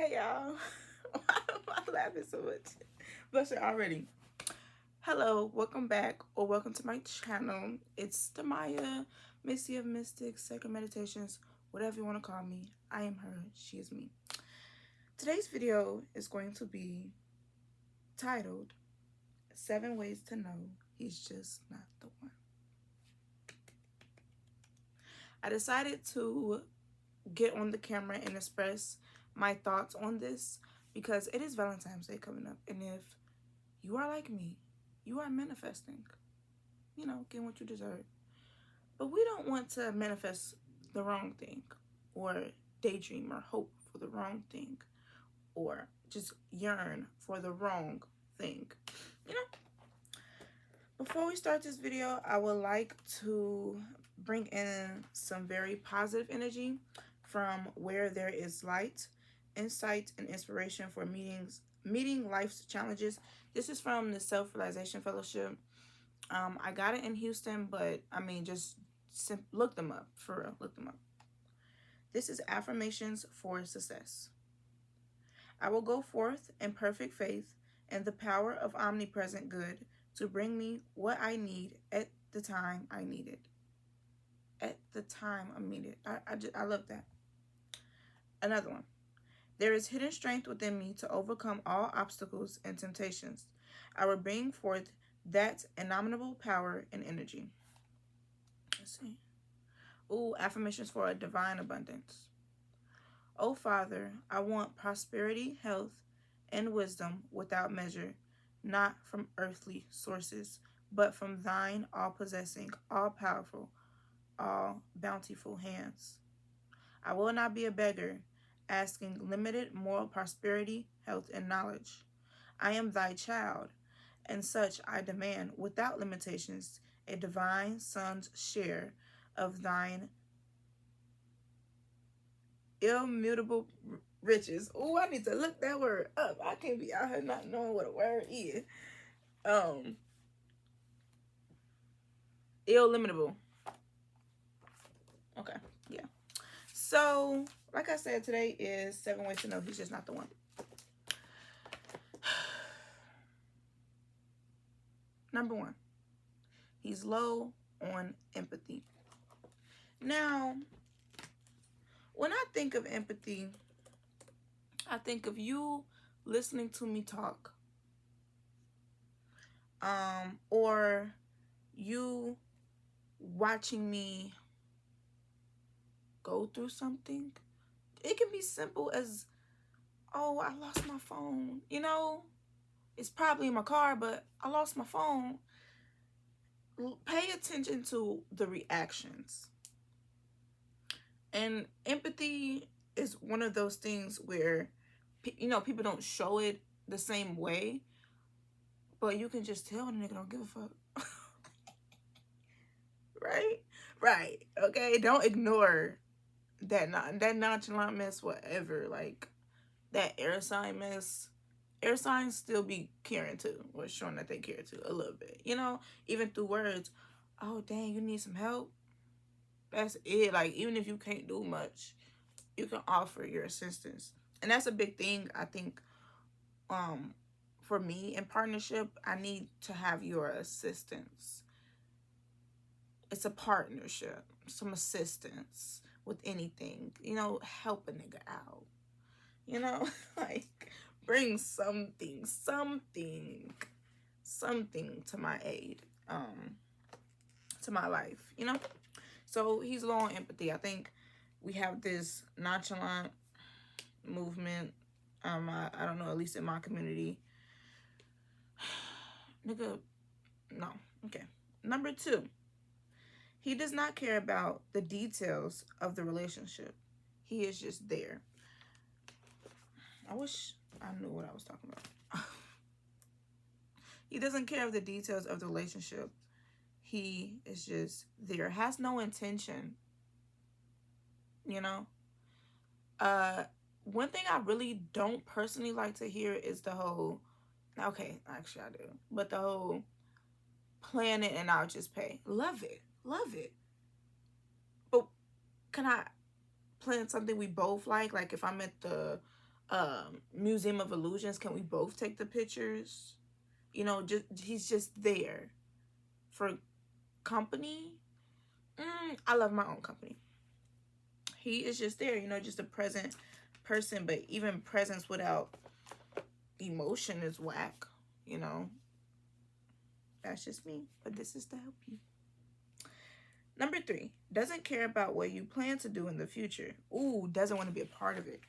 Hey y'all. Why am I laughing so much? Bless it already. Hello, welcome back or welcome to my channel. It's Demaya, Missy of Mystics, Sacred Meditations, whatever you want to call me. I am her, she is me. Today's video is going to be titled 7 Ways to Know He's Just Not the One. I decided to get on the camera and express my thoughts on this because it is Valentine's Day coming up, and if you are like me, you are manifesting, getting what you deserve. But we don't want to manifest the wrong thing or daydream or hope for the wrong thing or just yearn for the wrong thing. You know, before we start this video, I would like to bring in some very positive energy from where there is light, insight, and inspiration for meeting life's challenges. This is from the Self-Realization Fellowship. I got it in Houston, but I mean, just look them up, for real, look them up. This is Affirmations for Success. I will go forth in perfect faith and the power of omnipresent good to bring me what I need at the time I need it. At the time I need it. I love that. Another one. There is hidden strength within me to overcome all obstacles and temptations. I will bring forth that indomitable power and energy. Let's see. Ooh, affirmations for a divine abundance. Oh, Father, I want prosperity, health, and wisdom without measure, not from earthly sources, but from thine all-possessing, all-powerful, all-bountiful hands. I will not be a beggar, asking limited moral prosperity, health, and knowledge. I am thy child, and such I demand, without limitations, a divine son's share of thine immutable riches. Oh, I need to look that word up. I can't be out here not knowing what a word is. Illimitable. Okay, yeah. So, like I said, today is 7 ways to know he's just not the one. Number 1, he's low on empathy. Now, when I think of empathy, I think of you listening to me talk, or you watching me go through something. It can be simple as, oh, I lost my phone. It's probably in my car, but I lost my phone. Pay attention to the reactions. And empathy is one of those things where, people don't show it the same way, but you can just tell the nigga don't give a fuck. Right. Okay, don't ignore that nonchalant mess, whatever. Like that air sign mess. Air signs still be caring too, or showing that they care too a little bit. Even through words. Oh dang, you need some help. That's it. Like, even if you can't do much, you can offer your assistance, and that's a big thing. I think, for me in partnership, I need to have your assistance. It's a partnership, some assistance with anything. Help a nigga out. Like, bring something to my aid, to my life. So he's low on empathy. I think we have this nonchalant movement. I don't know, at least in my community. Nigga, no. Okay. Number 2, he does not care about the details of the relationship. He is just there. I wish I knew what I was talking about. He doesn't care of the details of the relationship. He is just there. Has no intention. One thing I really don't personally like to hear is the whole, okay, actually I do, but the whole plan it and I'll just pay. Love it. But can I plan something we both like? Like if I'm at the Museum of Illusions. Can we both take the pictures? You know, just he's just there for company. I love my own company. He is just there, you know, just a present person. But even presence without emotion is whack, you know. That's just me, but this is to help you. Number 3, doesn't care about what you plan to do in the future. Ooh, doesn't want to be a part of it.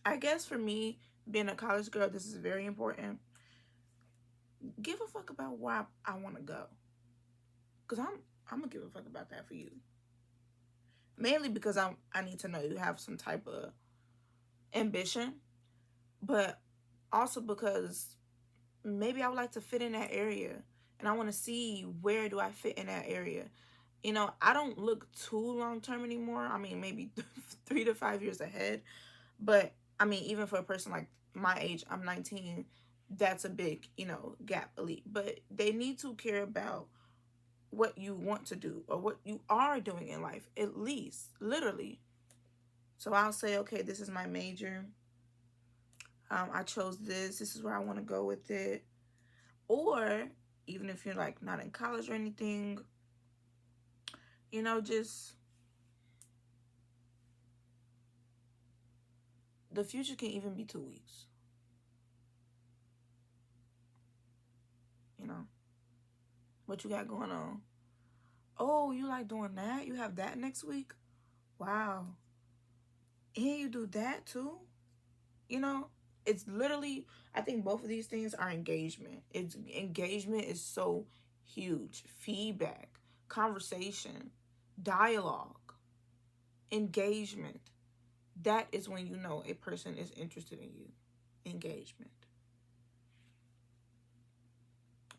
I guess for me, being a college girl, this is very important. Give a fuck about where I want to go. Because I'm going to give a fuck about that for you. Mainly because I need to know you have some type of ambition. But also because maybe I would like to fit in that area. And I want to see where do I fit in that area. You know, I don't look too long term anymore. I mean, maybe 3 to 5 years ahead. But I mean, even for a person like my age, I'm 19, that's a big, you know, gap elite. But they need to care about what you want to do or what you are doing in life, at least, literally. So I'll say, okay, this is my major. I chose this. This is where I want to go with it. Or even if you're like not in college or anything, you know, just the future can even be 2 weeks. You know, what you got going on? Oh, you like doing that? You have that next week? Wow. And you do that too? You know, it's literally, I think both of these things are engagement. It's engagement is so huge. Feedback, conversation, dialogue, engagement. That is when you know a person is interested in you. Engagement.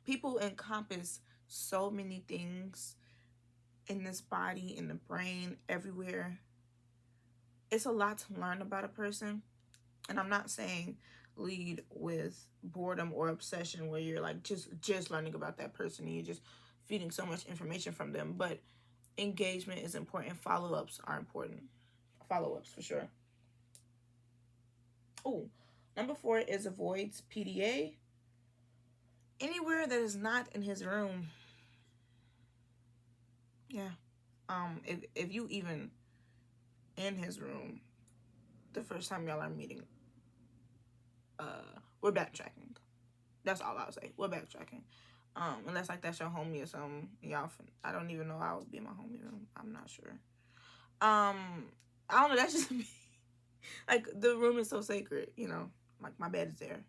People encompass so many things in this body, in the brain, everywhere. It's a lot to learn about a person. And I'm not saying lead with boredom or obsession where you're like just learning about that person and you're just feeding so much information from them. But engagement is important. Follow-ups are important. Follow-ups for sure. Oh, number 4 is avoids PDA. Anywhere that is not in his room. Yeah. If you even in his room the first time y'all are meeting, we're backtracking. That's all I'll say. We're backtracking. Unless like that's your homie or something. Y'all, I don't even know how I would be my homie. I'm not sure. I don't know. That's just me. Like the room is so sacred, you know. Like my bed is there.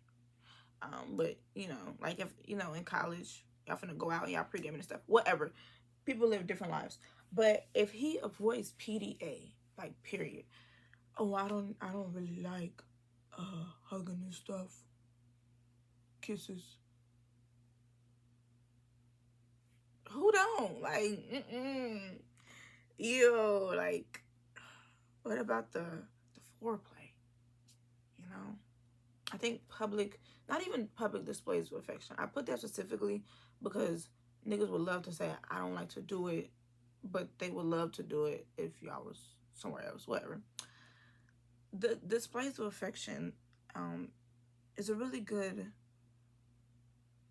But you know, like if you know in college y'all finna go out and y'all pre-gaming and stuff. Whatever. People live different lives. But if he avoids PDA, like period. Oh, I don't really like hugging and stuff. Kisses. Who don't? Like, ew, like, what about the foreplay? You know? I think not even public displays of affection. I put that specifically because niggas would love to say, I don't like to do it, but they would love to do it if y'all was somewhere else, whatever. The displays of affection is a really good,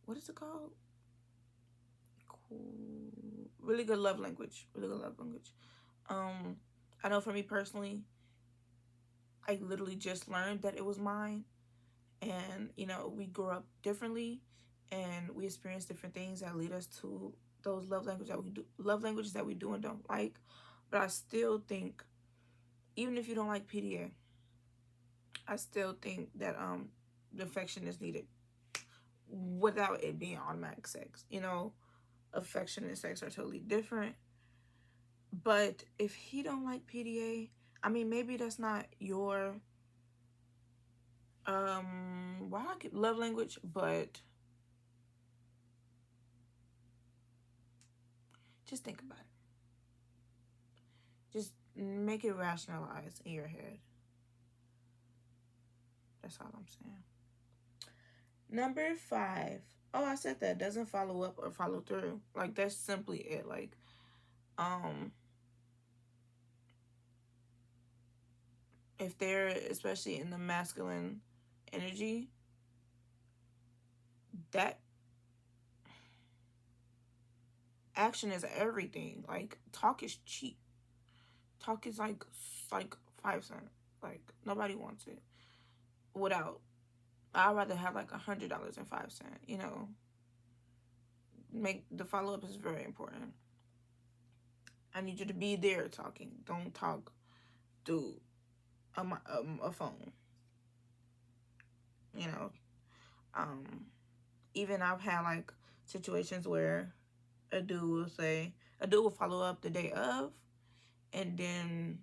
what is it called? Cool. Really good love language. Really good love language. I know for me personally, I literally just learned that it was mine. And, you know, we grew up differently and we experience different things that lead us to those love languages that we do and don't like. But I still think, even if you don't like PDA, I still think that the affection is needed without it being automatic sex. You know, affection and sex are totally different. But if he don't like PDA, I mean, maybe that's not your why I get love language, but just think about it. Just make it rationalize in your head. That's all I'm saying. Number 5. Oh, I said that doesn't follow up or follow through. Like that's simply it. Like, um, if they're especially in the masculine energy, that action is everything. Like, talk is cheap. Talk is like 5 cents. Like, nobody wants it. Without, I'd rather have like $100 and 5 cents. You know, make the follow up is very important. I need you to be there talking. Don't talk through a phone. You know, um, even I've had like situations where a dude will follow up the day of, and then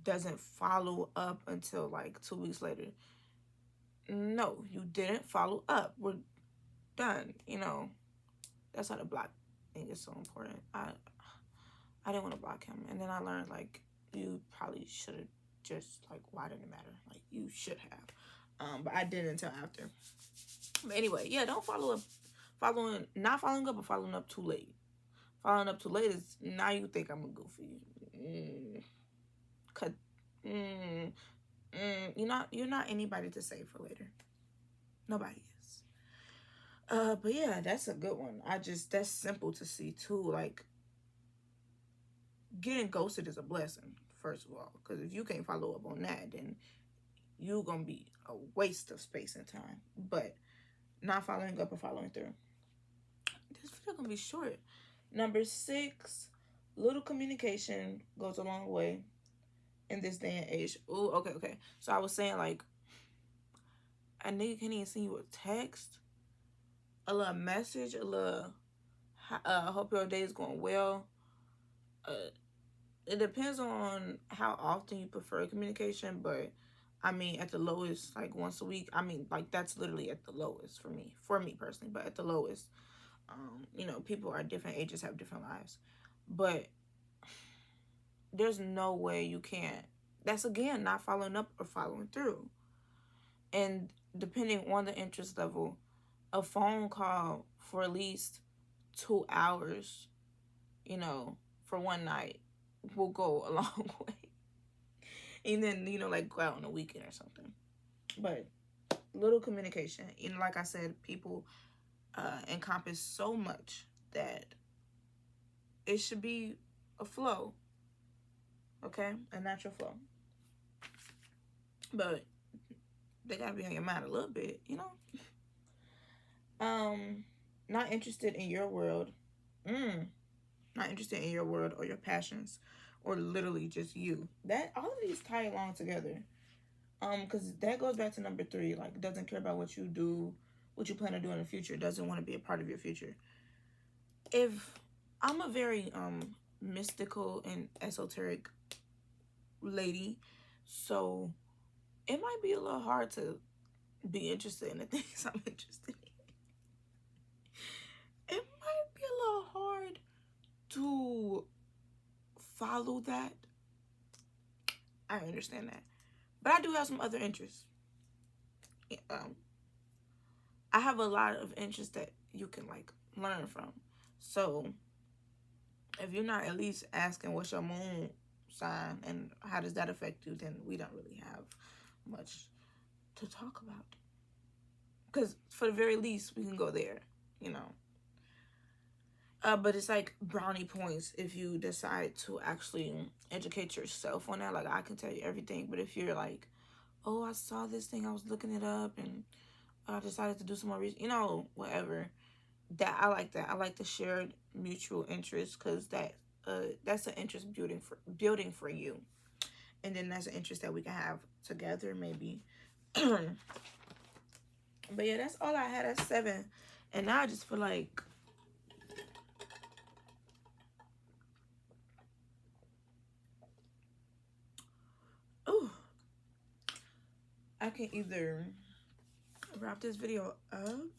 doesn't follow up until like 2 weeks later. No, you didn't follow up. We're done. You know, that's why the block thing is so important. I didn't want to block him, and then I learned like you probably should have just like, why didn't it matter? Like, you should have, but I didn't until after. But anyway, yeah, don't follow up. Not following up, but following up too late. Following up too late is now you think I'm a goofy. Cut. You're not anybody to save for later. Nobody is. But yeah, that's a good one. That's simple to see too. Like, getting ghosted is a blessing, first of all, because if you can't follow up on that, then you're gonna be a waste of space and time. But not following up or following through. This video gonna be short. Number 6, little communication goes a long way in this day and age. Ooh, okay. So I was saying, like, a nigga can't even send you a text, a little message, a little hope your day is going well. It depends on how often you prefer communication, but I mean, at the lowest, like once a week. I mean, like, that's literally at the lowest for me personally. But at the lowest, you know, people are different ages, have different lives, but there's no way you can't. That's again not following up or following through. And depending on the interest level, a phone call for at least 2 hours, you know, for one night will go a long way. And then, you know, like, go out on a weekend or something. But little communication. You know, like I said, people encompass so much that it should be a flow. Okay? A natural flow. But they gotta be on your mind a little bit, you know? Not interested in your world. Not interested in your world or your passions, or literally just you. That all of these tie along together. Because that goes back to number 3. Like, doesn't care about what you do, what you plan to do in the future. Doesn't want to be a part of your future. If I'm a very mystical and esoteric lady, so it might be a little hard to be interested in the things I'm interested in. It might be a little hard to follow that. I understand that. But I do have some other interests. I have a lot of interests that you can, like, learn from. So if you're not at least asking what's your moon sign and how does that affect you, then we don't really have much to talk about. Because for the very least, we can go there, you know. But it's like brownie points if you decide to actually educate yourself on that. Like, I can tell you everything, but if you're like, oh, I saw this thing, I was looking it up, and I decided to do some more research, you know, whatever. That I like that. I like the shared mutual interest, because that's an interest building for you, and then that's an interest that we can have together, maybe. But yeah, that's all I had at 7, and now I just feel like I can either wrap this video up,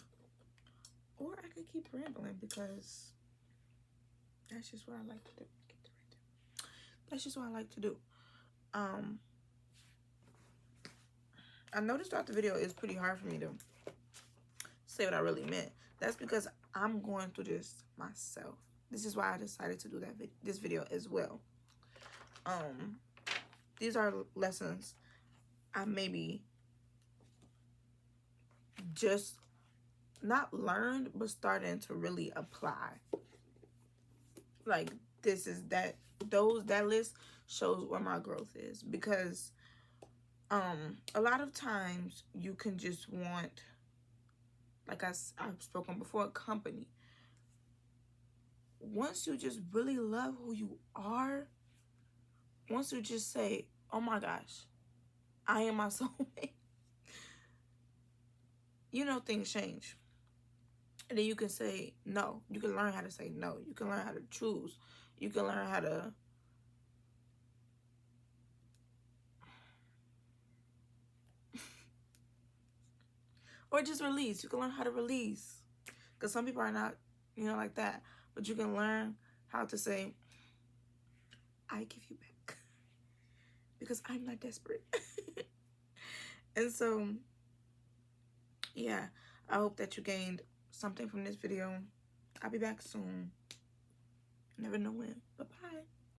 or I can keep rambling, because that's just what I like to do. That's just what I like to do. I noticed throughout the video it's pretty hard for me to say what I really meant. That's because I'm going through this myself. This is why I decided to do this video as well. These are lessons I maybe just not learned, but starting to really apply. Like, this is that, that list shows where my growth is. Because a lot of times you can just want, like I've spoken before, company. Once you just really love who you are, once you just say, oh my gosh, I am my soulmate, you know, things change. And then you can say no. You can learn how to say no. You can learn how to choose. You can learn how to or just release. You can learn how to release. Because some people are not, you know, like that. But you can learn how to say, I give you back. Because I'm not desperate. And so, yeah, I hope that you gained something from this video. I'll be back soon. Never know when. Bye-bye.